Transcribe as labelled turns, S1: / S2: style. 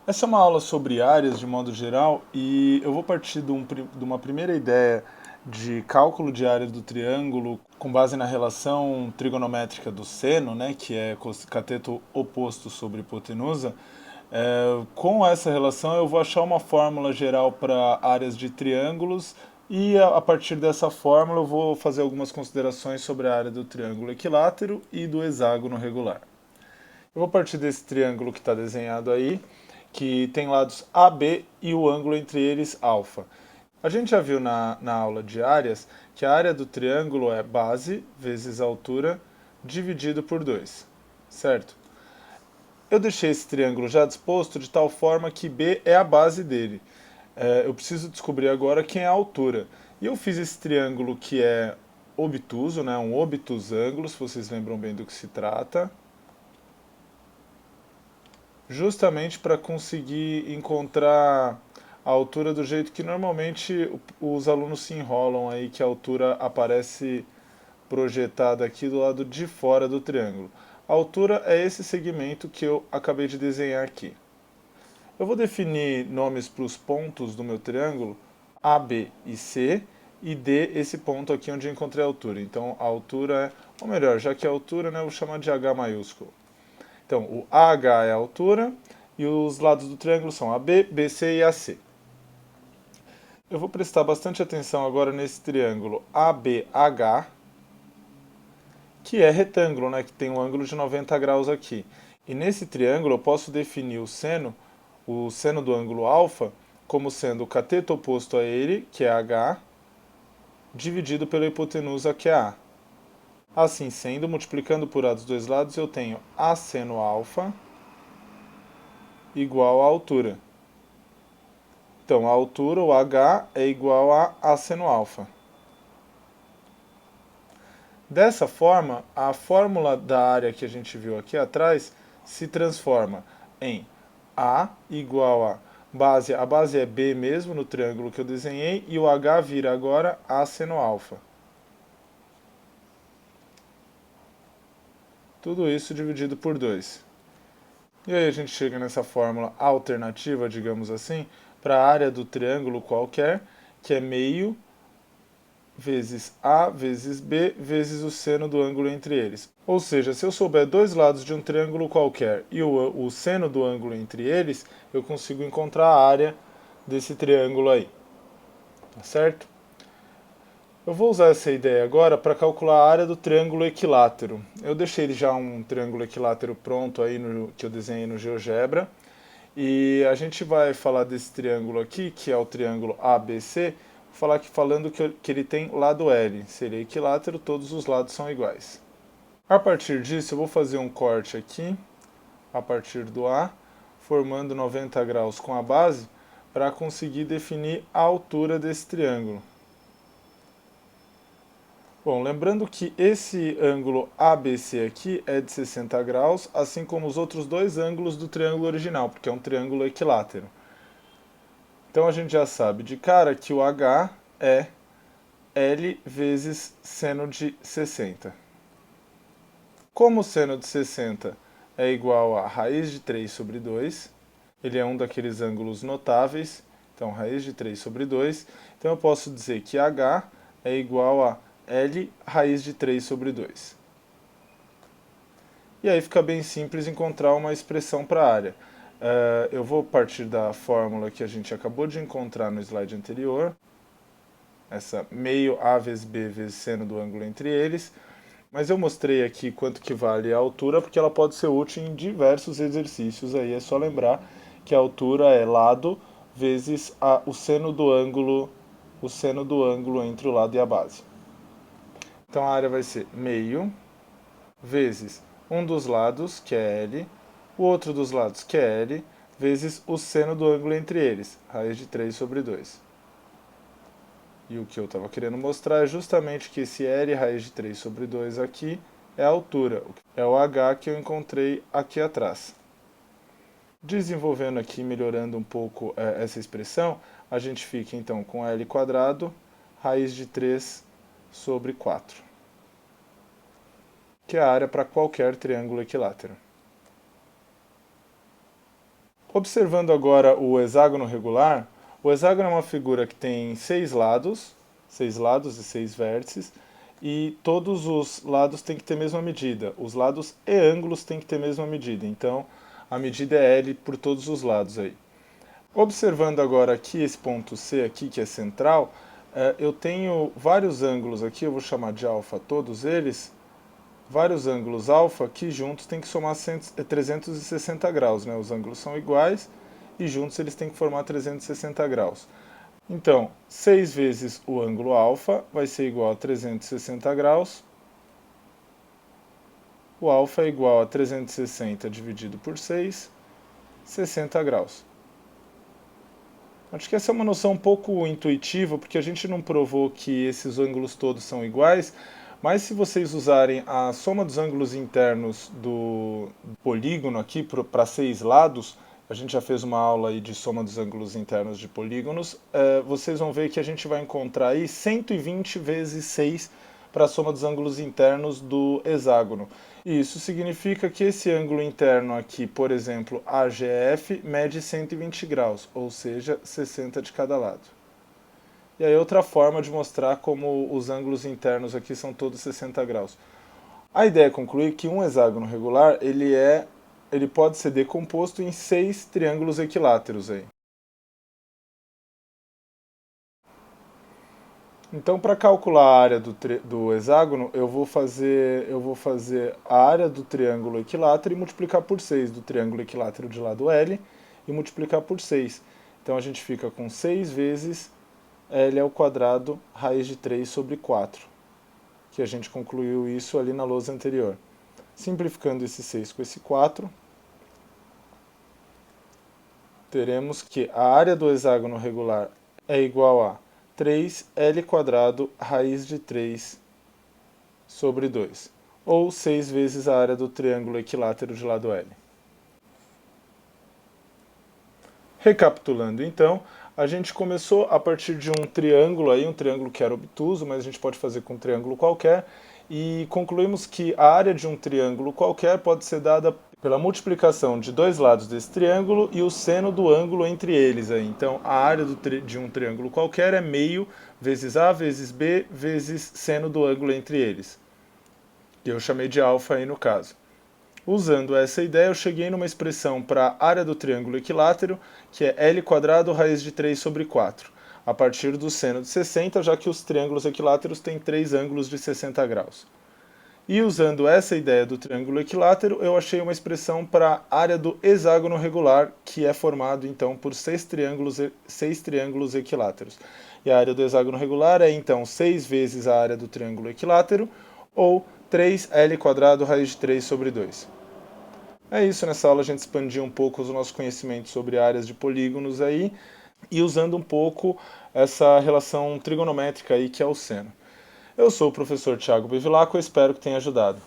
S1: Essa é uma aula sobre áreas de modo geral e eu vou partir de uma primeira ideia de cálculo de área do triângulo com base na relação trigonométrica do seno, né, que é cateto oposto sobre hipotenusa. Com essa relação eu vou achar uma fórmula geral para áreas de triângulos e a partir dessa fórmula eu vou fazer algumas considerações sobre a área do triângulo equilátero e do hexágono regular. Eu vou partir desse triângulo que está desenhado aí, que tem lados AB e o ângulo entre eles alfa. A gente já viu na aula de áreas que a área do triângulo é base vezes altura dividido por 2, certo? Eu deixei esse triângulo já disposto de tal forma que B é a base dele. Eu preciso descobrir agora quem é a altura. E eu fiz esse triângulo que é obtuso, né, um obtusângulo, se vocês lembram bem do que se trata, justamente para conseguir encontrar a altura do jeito que normalmente os alunos se enrolam aí, que a altura aparece projetada aqui do lado de fora do triângulo. A altura é esse segmento que eu acabei de desenhar aqui. Eu vou definir nomes para os pontos do meu triângulo, A, B e C, e D, esse ponto aqui onde eu encontrei a altura. Então a altura é, ou melhor, já que é a altura, né, eu vou chamar de H maiúsculo. Então, o AH é a altura e os lados do triângulo são AB, BC e AC. Eu vou prestar bastante atenção agora nesse triângulo ABH, que é retângulo, né, que tem um ângulo de 90 graus aqui. E nesse triângulo eu posso definir o seno do ângulo alfa, como sendo o cateto oposto a ele, que é H, dividido pela hipotenusa, que é A. Assim sendo, multiplicando por A dos dois lados, eu tenho A seno alfa igual à altura. Então, a altura, o H, é igual a seno alfa. Dessa forma, a fórmula da área que a gente viu aqui atrás se transforma em A igual a base é B mesmo no triângulo que eu desenhei, e o H vira agora A seno alfa. Tudo isso dividido por 2. E aí a gente chega nessa fórmula alternativa, digamos assim, para a área do triângulo qualquer, que é meio vezes A vezes B vezes o seno do ângulo entre eles. Ou seja, se eu souber dois lados de um triângulo qualquer e o seno do ângulo entre eles, eu consigo encontrar a área desse triângulo aí. Tá certo? Eu vou usar essa ideia agora para calcular a área do triângulo equilátero. Eu deixei já um triângulo equilátero pronto aí que eu desenhei no GeoGebra. E a gente vai falar desse triângulo aqui, que é o triângulo ABC, falando que ele tem lado L. Seria equilátero, todos os lados são iguais. A partir disso, eu vou fazer um corte aqui, a partir do A, formando 90 graus com a base, para conseguir definir a altura desse triângulo. Bom, lembrando que esse ângulo ABC aqui é de 60 graus, assim como os outros dois ângulos do triângulo original, porque é um triângulo equilátero. Então a gente já sabe de cara que o H é L vezes seno de 60. Como o seno de 60 é igual a raiz de 3 sobre 2, ele é um daqueles ângulos notáveis, então raiz de 3 sobre 2, então eu posso dizer que H é igual a L raiz de 3 sobre 2. E aí fica bem simples encontrar uma expressão para a área. Eu vou partir da fórmula que a gente acabou de encontrar no slide anterior, essa meio A vezes B vezes seno do ângulo entre eles, mas eu mostrei aqui quanto que vale a altura, porque ela pode ser útil em diversos exercícios, aí é só lembrar que a altura é lado vezes o seno do ângulo entre o lado e a base. Então a área vai ser meio vezes um dos lados, que é L, o outro dos lados, que é L, vezes o seno do ângulo entre eles, raiz de 3 sobre 2. E o que eu estava querendo mostrar é justamente que esse L raiz de 3 sobre 2 aqui é a altura, é o H que eu encontrei aqui atrás. Desenvolvendo aqui, melhorando um pouco essa expressão, a gente fica então com L quadrado, raiz de 3 sobre 4, que é a área para qualquer triângulo equilátero. Observando agora o hexágono regular, o hexágono é uma figura que tem 6 lados e 6 vértices, e todos os lados têm que ter a mesma medida. Os lados e ângulos têm que ter a mesma medida, então a medida é L por todos os lados aí. Observando agora aqui esse ponto C aqui, que é central, eu tenho vários ângulos aqui, eu vou chamar de alfa todos eles, vários ângulos alfa que juntos têm que somar 360 graus, né? Os ângulos são iguais e juntos eles têm que formar 360 graus. Então, 6 vezes o ângulo alfa vai ser igual a 360 graus. O alfa é igual a 360 dividido por 6, 60 graus. Acho que essa é uma noção um pouco intuitiva, porque a gente não provou que esses ângulos todos são iguais, mas se vocês usarem a soma dos ângulos internos do polígono aqui para 6 lados, a gente já fez uma aula aí de soma dos ângulos internos de polígonos, vocês vão ver que a gente vai encontrar aí 120 vezes 6 para a soma dos ângulos internos do hexágono. E isso significa que esse ângulo interno aqui, por exemplo, AGF, mede 120 graus, ou seja, 60 de cada lado. E aí outra forma de mostrar como os ângulos internos aqui são todos 60 graus. A ideia é concluir que um hexágono regular ele pode ser decomposto em 6 triângulos equiláteros aí. Então, para calcular a área do hexágono, eu vou fazer a área do triângulo equilátero e multiplicar por 6 do triângulo equilátero de lado L e multiplicar por 6. Então a gente fica com 6 vezes L ao quadrado raiz de 3 sobre 4, que a gente concluiu isso ali na lousa anterior. Simplificando esse 6 com esse 4, teremos que a área do hexágono regular é igual a 3L quadrado raiz de 3 sobre 2, ou 6 vezes a área do triângulo equilátero de lado L. Recapitulando então, a gente começou a partir de um triângulo que era obtuso, mas a gente pode fazer com um triângulo qualquer, e concluímos que a área de um triângulo qualquer pode ser dada pela multiplicação de dois lados desse triângulo e o seno do ângulo entre eles. Então, a área de um triângulo qualquer é meio vezes A vezes B vezes seno do ângulo entre eles, que eu chamei de alfa aí no caso. Usando essa ideia, eu cheguei numa expressão para a área do triângulo equilátero, que é L quadrado raiz de 3 sobre 4, a partir do seno de 60, já que os triângulos equiláteros têm 3 ângulos de 60 graus. E usando essa ideia do triângulo equilátero, eu achei uma expressão para a área do hexágono regular, que é formado então por 6 triângulos equiláteros. E a área do hexágono regular é então 6 vezes a área do triângulo equilátero, ou 3L quadrado raiz de 3 sobre 2. É isso, nessa aula a gente expandiu um pouco os nossos conhecimentos sobre áreas de polígonos aí, e usando um pouco essa relação trigonométrica aí que é o seno. Eu sou o professor Thiago Bevilacqua, espero que tenha ajudado.